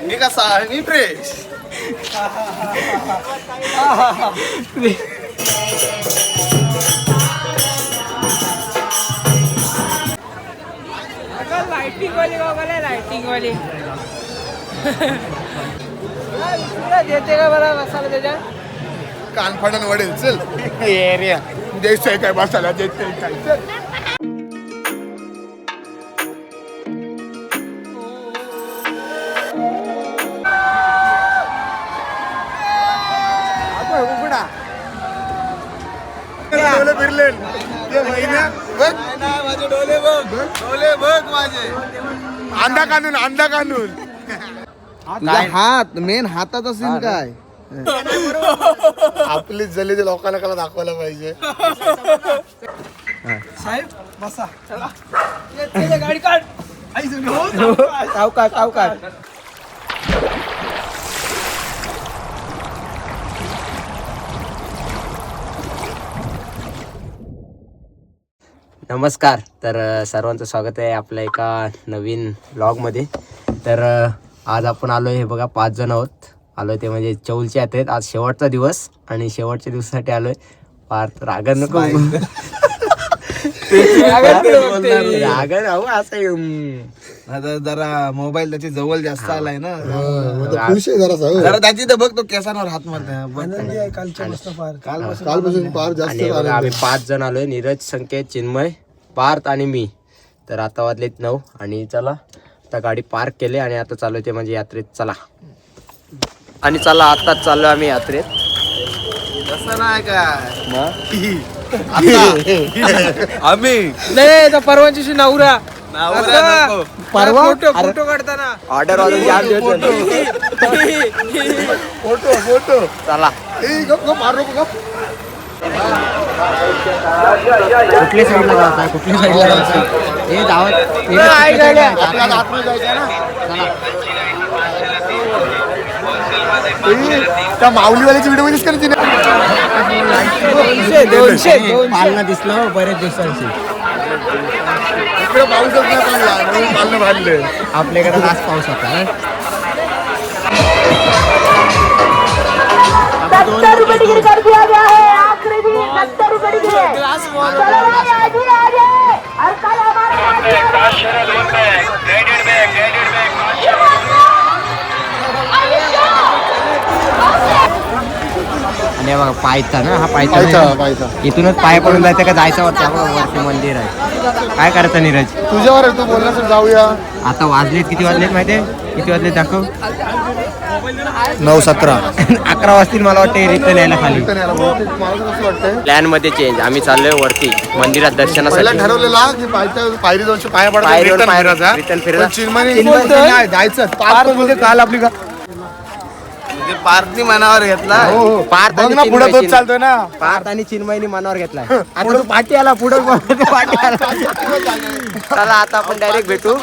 मी कसा आहे मी fresh. Lighting वाली बघा लाइटिंग वाली देते का बरं मसाला त्याच्या कानफाडन वडेल चल एरिया द्यायचंय काय मसाला द्यायचंय काय चल. डोले फिरले माझे डोले बघ माझे अंडा कानून हात मेन हाताचा सीन काय आपली जली ते लोकांना कला दाखवायला पाहिजे. साहेब बसा चला गाडी काढ सावकाश नमस्कार. तर सर्वांचं स्वागत आहे आपल्या एका नवीन ब्लॉगमध्ये. तर आज आपण आलो हे बघा 5 जण आलो ते म्हणजे चौलचे आहेत. आज शेवटचा दिवस आणि शेवटच्या दिवसासाठी आलोय. फार रागण नको रागण अहो असं आता जरा मोबाईल त्याची जवळ जास्त आलाय ना खुश आहे जरा त्याची तर बघ तो केसांवर हात मारतोय कालपासून फार जास्त आणि बघा आम्ही 5 जण आलोय. नीरज, संकेत, चिन्मय, पार्थ आणि मी. तर आता वाजलेत 9 आणि चला आता गाडी पार्क केली आणि आता चालू ते म्हणजे यात्रेत. चला आणि चला आताच चाललो आम्ही यात्रेत. तसं नाही काय आम्ही नाही परवांची नवरा परवा फोटो काढताना ऑर्डर फोटो चला मारू कुठल्या साईडला जायचं कुठल्या साईडला जायचं हे धावत त्या माऊलीवाल्याची व्हिडिओ मध्येच करायची ना. 200 पालना दिसलं बरेच दिवसांची. इकडे पाऊसच नाही पडला म्हणून पालनं बांधले. आपल्याकडे आज पाऊस होता. 70 रुपए टिकट कर दिया गया है. आखिरी भी 70 रुपए टिकट है. चलो भाई आगे और कल आणि बघा पायथा ना हा पायथा इथूनच पाय पडून जायचं का जायचं वरती मंदिर आहे. काय करायचं नीरज तुझ्यावर आहे, तू बोलण्याचं जाऊया. आता वाजलेत किती वाजलेत माहितीये किती वाजलेत दाखव 9:17 11 वाजतील मला वाटते रिटर्न यायला खाली. मला कसं वाटतंय प्लॅन मध्ये चेंज. आम्ही चाललोय वरती मंदिरात पहिला दर्शनासाठी. ठरवलेला की पायरी 200 पाया पडा पायरीवर रिटर्न पायरीवर फिरायचा. रिटर्न फिरायचा. पण चिन्मयने जायचं पार्क म्हणजे काल आपली पार्थनी मनावर घेतला. पार्थ बघ आणि ना पुढे चिन्मयची- चालतोय ना. पार्थ आणि चिन्मयनी मनावर घेतलाय. आता तो पाठी आला पुढे पाठी आला. चला आता आपण डायरेक्ट भेटू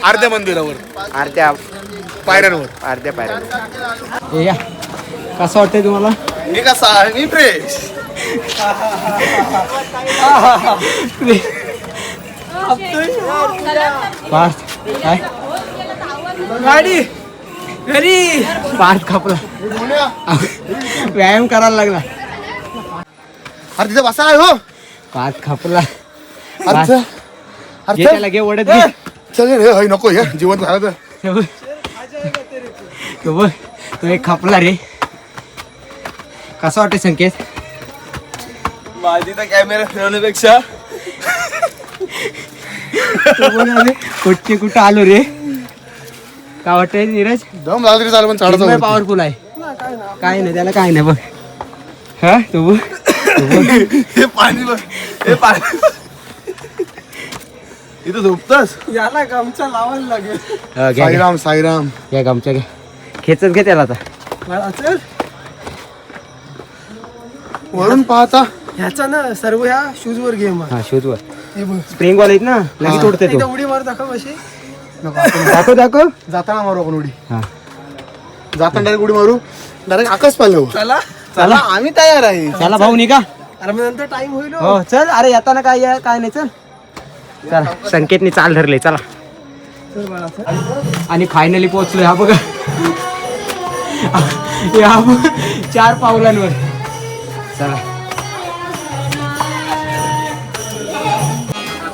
अर्ध्या मंदिरावर अर्ध्या पायऱ्यांवर. या कसं वाटतंय तुम्हाला? मी कसा आहे मी फ्रेश. पार्थ काय गाडी घरी पार्थ खपला व्यायाम करायला लागला. अरे तिथे बसा आहे हो. पार्थ खपला. अच्छा घे त्याला घे ओढत घे. चल रे होय नको हे जीवन झालं तर. तो बघ तो एक खपला रे. कसं वाटतं संकेत? माझी तर कॅमेरा फिरवण्यापेक्षा कुठे आलो रे. काय वाटतंय नीरज? दम लागला तरी चालेल पण चढायचं पॉवरफुल आहे. काय नाही त्याला काय नाही बघ. हा तू बघ हे पाणी बघ हे पाणी इथं झोपतस. याला गमचा लावायला लागेल. साईराम साईराम. घ्या गमच्या घ्या खेचत घे त्याला आता. चल वरून पाहता ह्याचा ना सर्व ह्या शूज वर गेम हा शूज वर स्प्रिंग वॉल आहेत ना लगेच उडते तो. उडी मार दाखव अशी. दाखव जाताना मारू आपण उडी. हा जाताना डायरेक्ट उडी मारू डायरेक्ट आकाश पाहिलं. चला चला आम्ही तयार आहे. चला भाऊ निघा. अरे मग नंतर टाइम होईल. हो चल. अरे येताना काय नाही चल. चला संकेतनी चाल धरले. चला आणि फायनली पोहोचलोय. हा बघा या 4 पावलांवर. चला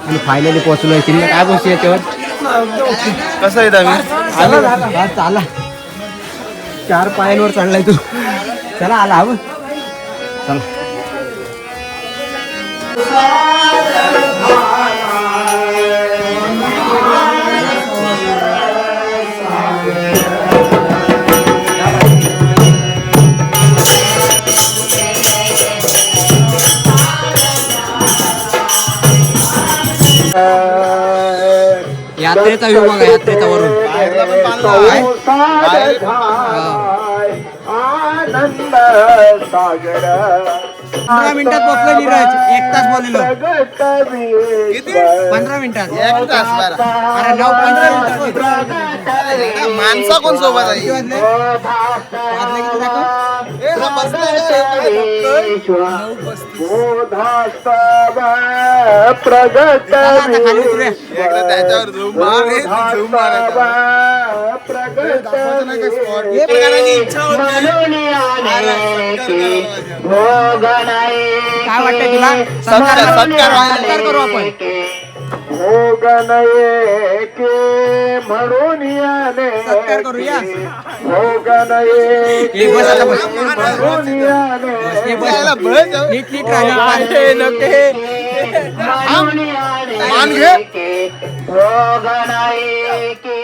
आणि फायनली पोहोचलोय. तिने काय गोष्टी याच्यावर कसं आहे आम्ही चाला 4 पायांवर चाललाय तू. चला आला हवं. चला यात्रेचा व्ह्यू बघा. यात्रेचा वरून आनंद सागर 15 मिनिटात पोहोचलो नीरज. 1 तास बोललो. 15 मिनिटात. 1 तास बरं. अरे 9-15 मिनिटात. माणसा कोण सोबत आहे प्रगट खाली उतरूया. एकदा त्याच्यावर झूम मार हे झूम मारायचा. हे बघायची इच्छा होती. काय वाटतंय तुला? सत्कार करू आपण. भोगन एके म्हणून याने सत्कार करूया. भोगन एके बस आता बस. म्हणून याने यायला बस जाऊ. नीट राहिलं. म्हणून याने मान घे. भोगन एके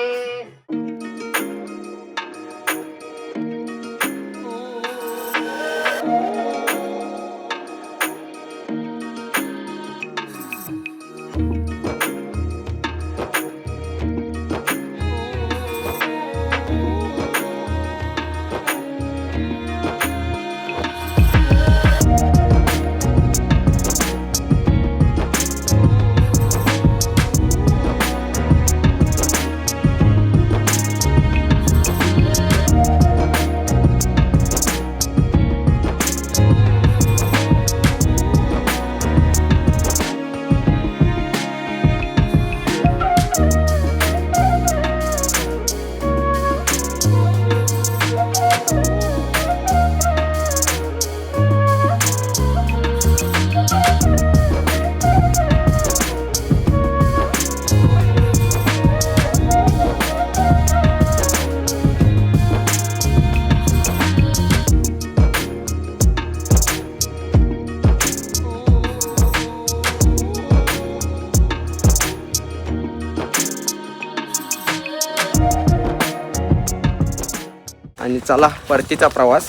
आणि चला परतीचा प्रवास.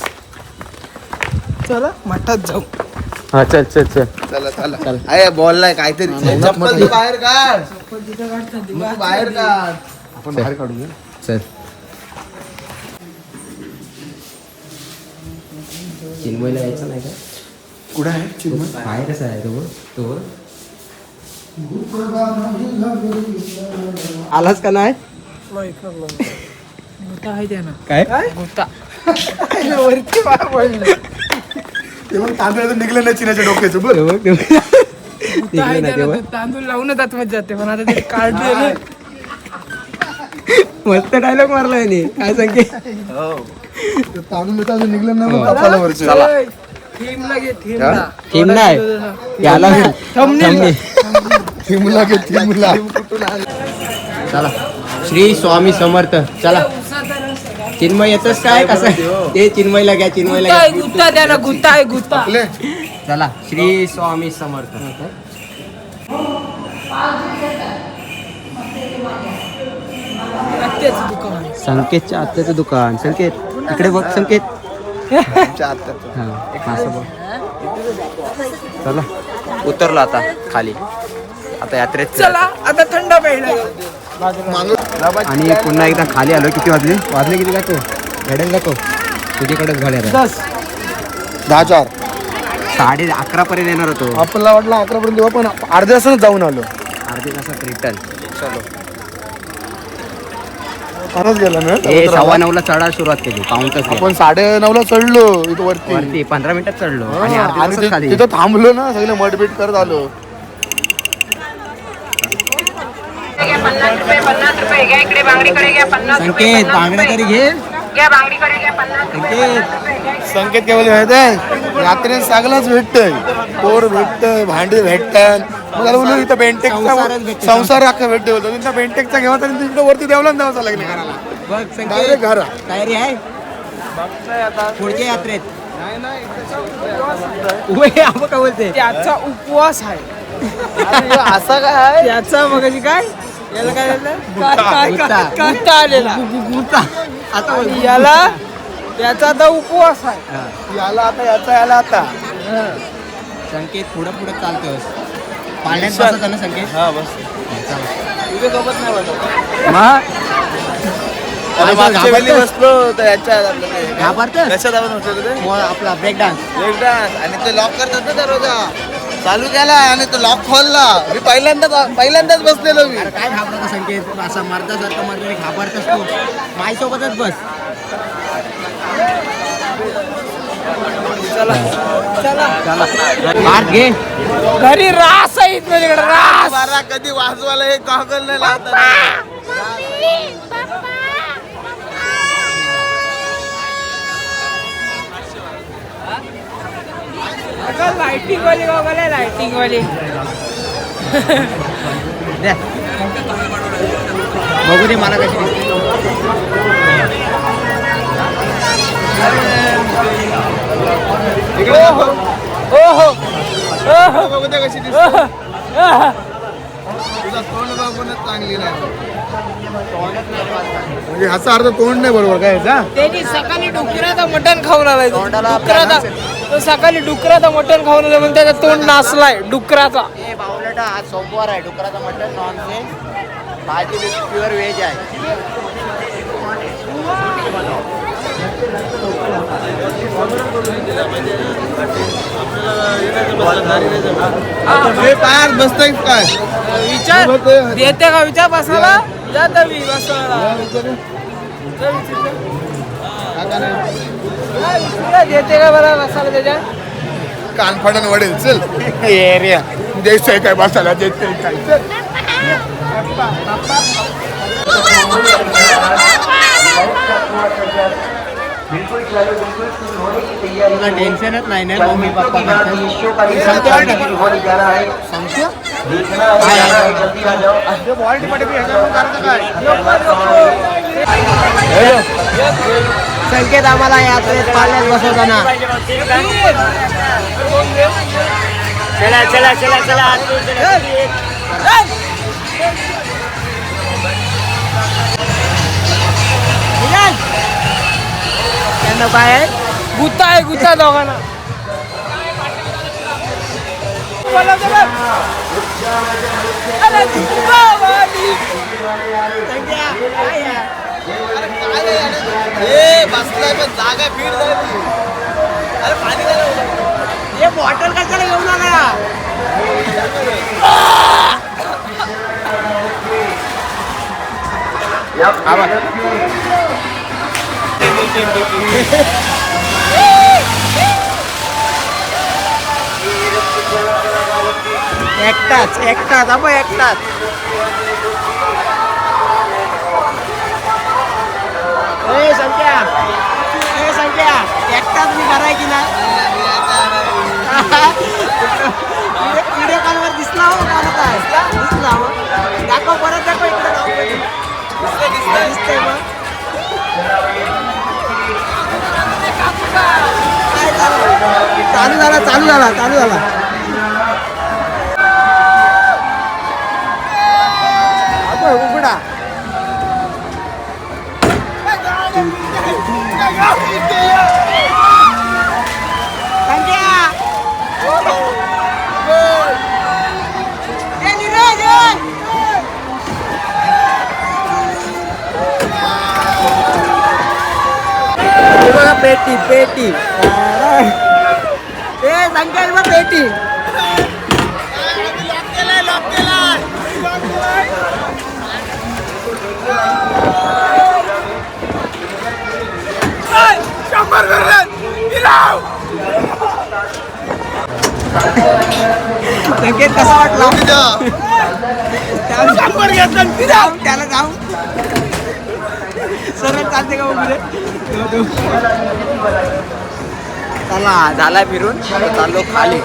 चला मठात जाऊ. हा चल चल चल. चला चला. अरे बोललाय काहीतरी. चप्पल तू बाहेर काढ. तू बाहेर काढ. आपण बाहेर काढूया. चल. चिन्मयला यायचं नाही का? कुठे आहे चिन्मय? बाहेरच आहे तो. आलाच का नाही? गुता आहे त्या ना. काय गुता वरती बाहेर पडलं. ते मग तांदूळ निघले नाही चिन्याच्या डोक्याचं बरं. गुता आहे त्या ना. तांदूळ लावूनच आतमध्ये जाते पण आता ते काढले. मस्त डायलॉग मारलाय नी. काय सांगे? तांदूळ अजून निघलं नाही मग कापायला वरचं. चला. थीमला घे थीमला. थीम नाही याला थंबनेल. थिमला घे थिमला. चला. श्री स्वामी समर्थ. चला चिन्मय येतच काय कसं ते चिन्मयला घ्या. चिन्मयला गुता आहे घ्या. गुता त्या ना. गुता आहे गुता. चला श्री स्वामी समर्थ. आत्याचं दुकान आहे. संकेतच्या आत्याचं दुकान. संकेत इकडे बघ. संकेत हा असं बघ. चला उतरलो आता खाली. आता यात्रेत चला आता थंड प्यायला. आणि पुन्हा एकदा खाली आलो. किती वाजले किती जातो घडेल जातो तुझ्याकडेच गाड्या 10-4 11:30 पर्यंत येणार होतो. आपल्याला वाटलं 11 पर्यंत पण अर्ध्या तासानं जाऊन आलो. अर्धे तासात रिटर्न. फारच गेला ना. 9:15 चढायला सुरुवात केली. काउंटच आपण 9:30 चढलो इथं वरती. 15 मिनिटात चढलो आणि अर्ध्या आणि तासात खाली. तिथं थांबलो ना. सगळे मटबीट करत आलो. 50 रुपये 50 रुपये घ्या इकडे बांगडीकडे घ्या 50 रुपये संकेत बांगड्या तरी घे. घ्या बांगडीकडे घ्या 50 रुपये संकेत केवळ माहिती रात्री सगळंच भेटतंय. पोर भेटतंय, भांडी भेटतात. मला बोललो इथं संसारच भेटतो. बेंटेकचा संसार अख्खा भेटतो होतो. तिथं बेंटेकचा घेवा तरी तिकडे वरती देवला द्यावं लागलं घराला. बघ संकेत डायरेक्ट घरा. तयारी आहे पुढच्या यात्रेत. उभे आपण काय बोलते त्याचा उपवास आहे. असं काय त्याचा मगाशी काय याला काय झालं गुत्ता. गुत्ता आलेला गुत्ता. आता बोल. आणि याला त्याचा आता उपवास आहे. याला आता याला आता संकेत पुढं पुढं चालतोस. पाळण्यात बसत ना संकेत. हा बस तुझ्या सोबत नाही बसत. मग मागच्या वेळी बसलो तर याच्या घाबरतं कशात आपण बसलो ते आपला ब्रेक डान्स. एक डान्स आणि ते लॉक करतात ना दरवाजा चालू केला आणि तो लॉक खोलला. मी पहिल्यांदाच बसलेलो मी. अरे काय घाबरतो संकेत असा मरतासारखं मरताना घाबरतोस तू. माझ्यासोबतच बस. चला मार घे. घरी रास आहे माझ्याकडे रास. बारा कधी वाजवायला हे गॉगल नाही लावतात. लाइटिंग वाली गॉगल आहे लाइटिंग वाली. द्या. बघू दे मला कशी दिसते. इकडे हो. ओहो बघू दे कशी दिसते. तुझा तोंड बघूनच चांगली नाही. म्हणजे ह्याचा अर्थ तोंड नाही बरोबर काय ह्याचा. त्यांनी सकाळी डुकराचं मटण खाऊन आलाय. तोंडाला तो सकाळी डुकराचं मटण खाऊन आलाय म्हणून त्याचा तोंड नाचलाय डुकराचा. ए बावलटा आज सोमवार आहे. डुकराचं मटण नॉनसेन्स. भाजी प्युअर व्हेज आहे. हे पायात बसतंय काय विचार देते का विचार बसायला जा तर मी बसायला देते का बरं बसायला त्याच्या कानफाडून वडेल चल एरिया द्यायचंय काय बसायला द्यायचंय काय चल. तुला टेन्शनच नाही ना मम्मी पप्पा संकेत आम्हाला यात्रेत पाळण्यात बसवताना. चला चला चला चला. त्यांना काय आहे गुत्ता आहे गुत्ता दोघांना. बसलाय पण जागा फीट झाली. अरे पाणी झालं. हे बॉटल कशाला घेऊन आला. एकटाच आपण एकटाच. ए संख्या एकटाच मी करायची ना. व्हिडिओ कॉलवर दिसला हो का दिसला हो. दाखव परत दाखव इकडे दिसतंय मग. चालू झाला. उघडा. पेटी संकेत मग पेटी. संकेत कसा वाटला. शंभर घेतला आणि फिरा. त्याला जाऊ सरळ चालते का मग चला झाला फिरून चाललो खाली.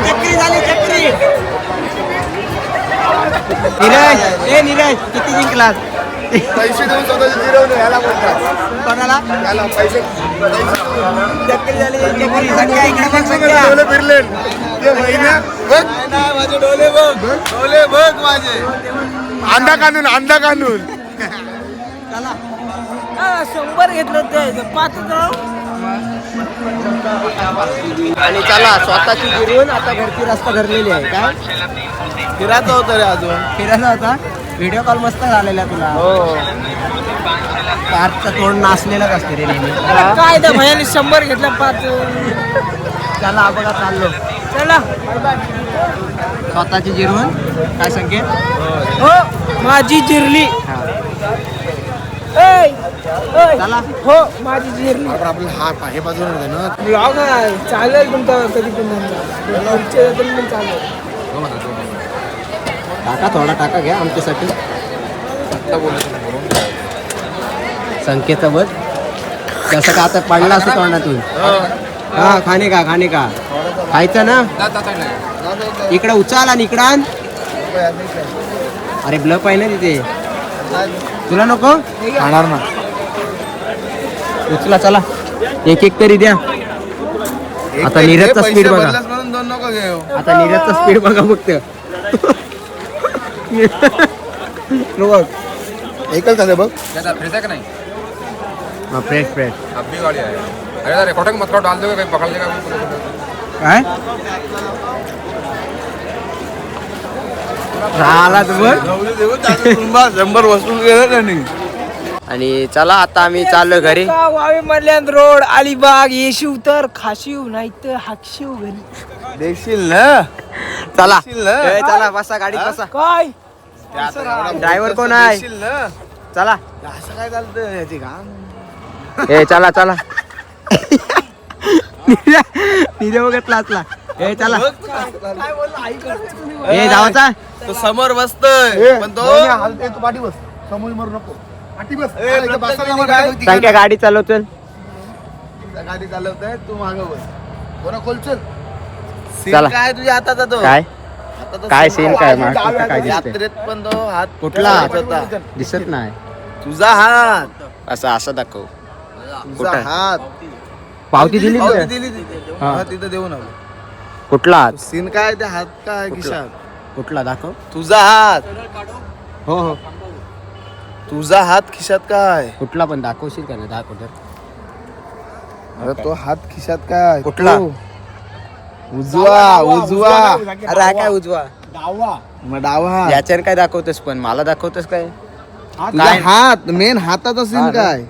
चक्री झाली चक्री. नीरज किती जिंकलात? पैसे देऊन स्वतःचे जिरवले याला बोलतात. कोणाला याला पैसे चक्री झाली चक्री. संख्या इकडे बघ संख्या. डोले फिरले ते महिन्या बघ माझे डोले बघ, डोले बघ माझे. अंडा काढून चला 100 घेतलं ते 5 आणि चला स्वतःची जिरून आता घरची रस्ता धरलेली आहे. काय फिरायचं होतं रे अजून. फिरायचा होता. व्हिडिओ कॉल मस्त झालेला तुला. कारचं तोंड नाचलेलंच असते रे नेहमी. काय त्या भयाने 100 घेतलं 5. चला बघा चाललो. चला स्वतःची जिरून काय संकेत हो माझी जिरली. चला हो माझी जिरली. आपलं हा हे बाजूला होते ना. ब्लॉग आहे चालेल तुमचा कधी पण पण चालेल. टाका थोडा टाका घ्या आमच्यासाठी. संकेताबद्दल कसं का आता पडला असतो तोंडातून. हा खाणे का खायचं ना. इकडं उचाल आणि इकडं आण. अरे ब्लफ आहे ना तिथे. तुला नको खाणार ना. उचला चला एक तरी द्या. आता नीरजचा स्पीड बघा. म्हणून 2 नको घेऊ. आता नीरजचा स्पीड बघा फक्त. बघ एकच झालं बघ. फ्रेश है कि नहीं? हा फ्रेश अब भी गाड़ी है. अरे रिकॉर्डिंग मत करो, डाल दोगे कहीं पकड़ लेगा. काय झाला बघ. 100 वसूल केलं त्यांनी. आणि चला आता आम्ही चाललो घरी. वावे मल्यान रोड अलिबाग येशीव तर खाशीव नाही तर हाकशीव घरी. देशील ना. चला देशील ना? ए, चला बसा गाडीत बसा. काय ड्रायव्हर कोण आहे? देशील ना. चला असं काय चालतं याची घाम. ए चला निरे बघत लाचला. ए चला ए जावाचा. तो समोर बसतोय पण तो तू पाठी बस. समोर मरू नको. पाठी बस. ए, इथं बसायला प्रत्येक मला गाडी- होती. सांग गाडी चालवतो. गाडी चालवतोय तू मागं बस. कोणा खोल चल. सीन चला. काय तुझ्या हाताचा तो. काय आता तो काय सीन सीन काय मला काय दिसतंय? यात्रेत पण तो हात कुठला हात? होता. दिसत नाही. तुझा हात. असं दाखव. तुझा कुठं? हात. पावती दिली पावती तुला? दिली तिथे. हा. हा, तिथं देऊन आलो. कुठला हात? सीन काय ते हात काय कुठला? खिशात. कुठला दाखव. तुझा हात. हो तुझा हात खिशात काय. कुठला पण दाखवशील का नाही? दाखव तर. अरे तो हात खिशात काय. कुठला? तो. उजवा. अरे हा काय उजवा? मग डावा हात. याच्यावर काय दाखवतोस पण मला दाखवतोस काय? तुझा काय? हात मेन हाताचा हा सीन ना. काय.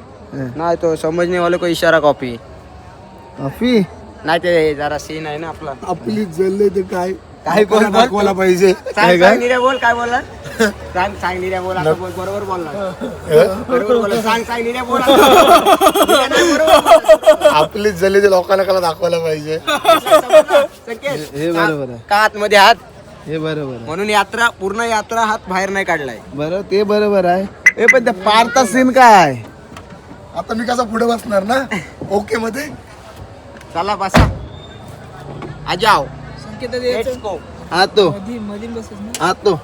नाही तो समजणे वाले को इशारा कॉपी अफी. नाही ते जरा सीन आहे ना आपला. आपली जल्ले तर काय काय बोल, बोल. दाखवायला पाहिजे. सांग निऱ्या बोल काय बोलला. सांग निऱ्या बोल. आता बोल बरोबर बोलला. बरोबर बोलला. सांग निऱ्या बोल. निऱ्या नाही बरोबर. आपली जल्ले ते लोकांना कला दाखवायला पाहिजे. संकेत, हे बरोबर आहे. का आतमध्ये हात हे बरोबर आहे. म्हणून पूर्ण यात्रा हात बाहेर नाही काढलाय. बरं ते बरोबर आहे. ए पण त्या पारचा सीन काय. आता मी कसा पुढे बसणार ना. ओके मध्ये चला बसा. आजाव. संकेत द्यायचं. Let's go. हा तो. मधी बसच ना. हा तो.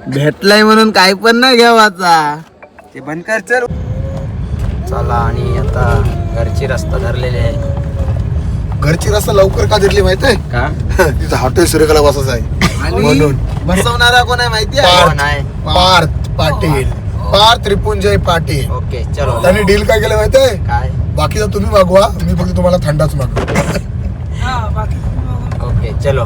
भेटलाय म्हणून काय पण नाही घ्यावाचा. ते बंद कर चल. चला आणि आता घरची रस्ता धरलेली आहे. घरची रस्ता लवकर का धरली माहितीये. का तिथं हॉटेल सूर्यकला बसायचं आहे म्हणून. बसवणारा कोण आहे माहिती कोण आहे. आहे? पार्थ पाटील. पार्थ त्रिपुंजय पाटील. ओके चलो. त्यांनी डील काय केलं माहितीये. काय बाकीचा तुम्ही मागवा, मी फक्त तुम्हाला थंडाच मागवा. हा बाकी ओके चलो.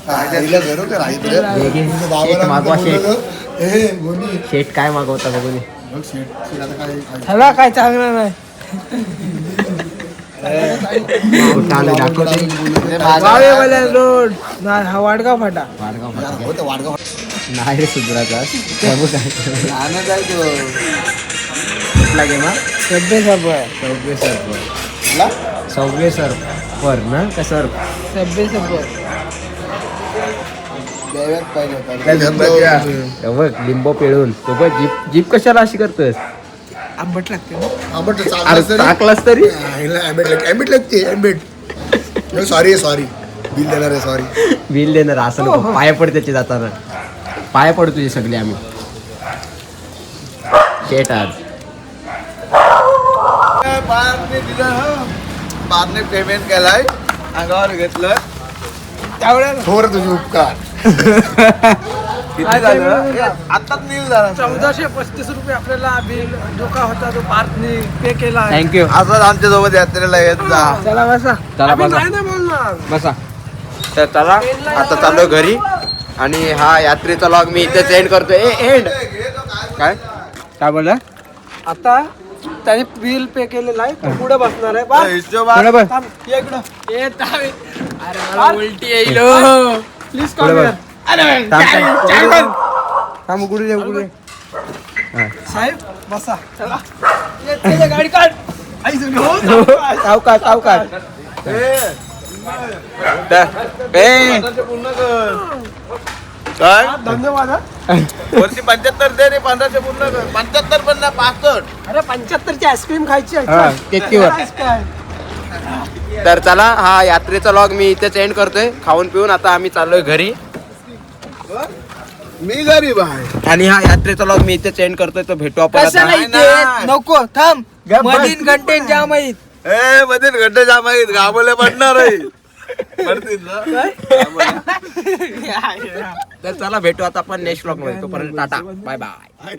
आईला घरून ते राहिलं. घे, घे. तुझ्या शेट भावाला मागवा, मी शेट. बोललो, ए गोनी शेट काय मागवता बघू दे. बघ शेट आता काय ह्याला काय चांगलं नाही. कुठं आलं दाखवते. वावे मल्यान रोड. हा वाडगाव फाटा. वाडगाव होतं वाडगाव. नाही रे सुधराचा लहानच आहे तो. कुठला गेम हा सभ्य सभ्य सव्वे सर्फ कुठला? सव्वे सर्फ पर ना का सर्फ सभ्य सभ्य देव्यात पाहिजे बघ लिंबू पिळून तो बघ जीप जीप कशाला अशी करतोस आंबट लागते ना. आंबट अरे चांगलाच तरी. टाकलास तरी आंबट लागते आंबट सॉरी बिल देणार आहे सॉरी. बिल देणार असं नको पाया पड त्याचे जाताना पाया पड तुझे सगळे आम्ही शेट आज बारने दिलं बारने पेमेंट केलाय अंगावर घेतलं. त्यावेळेला थोर तुझे उपकार. किती झालं आताच नील झाला. 1435 रुपये आपल्याला बिल जो का होता तो पार्थने पे केला आहे. थँक्यू असंच आमच्या सोबत यात्रेला येत जा. चला बसा. चला आम्ही बसा. नाही ना बोलणार. बसा तर चला आता चाललो घरी आणि हा यात्रेचा लॉग मी इथेच एंड करतोय एंड काय काय बोलला आता त्याने बिल पे केलेलं आहे तो पुढे बसणार आहे बा. हिशोबात पुढे बघ थांब, ये इकडं. अरे मला उलटी येईल प्लीज पुढे कम बघ. थांब उघडू दे उघडू दे साहेब बसा चला ये, ये गाडी काढ. आई जुनी हो. सावकाश सावकाश पूर्ण कर. काय धन्यवाद हा. वरती 75 दे रे 1500 पूर्ण कर. 75 पण ना 65. अरे 75 ची आईस्क्रीम खायची आहे. हा, केककीवर. काय तर चला हा यात्रेचा लॉग मी इथेच एंड करतोय खाऊन पिऊन आता आम्ही चाललोय घरी मी गरीब आहे. आणि हा यात्रेचा लॉग मी इथेच एंड करतोय तो भेटू आपण कसं आता. नाही नाही, ते? नाही. नको थांब मधीन कंटेंट जाम आहेत. ए मधील गड्डे जाम आहेत गाबोले पडणार आहे. पडतील ना? तर चला भेटू आता आपण नेक्स्ट ब्लॉग मध्ये तोपर्यंत टाटा बाय बाय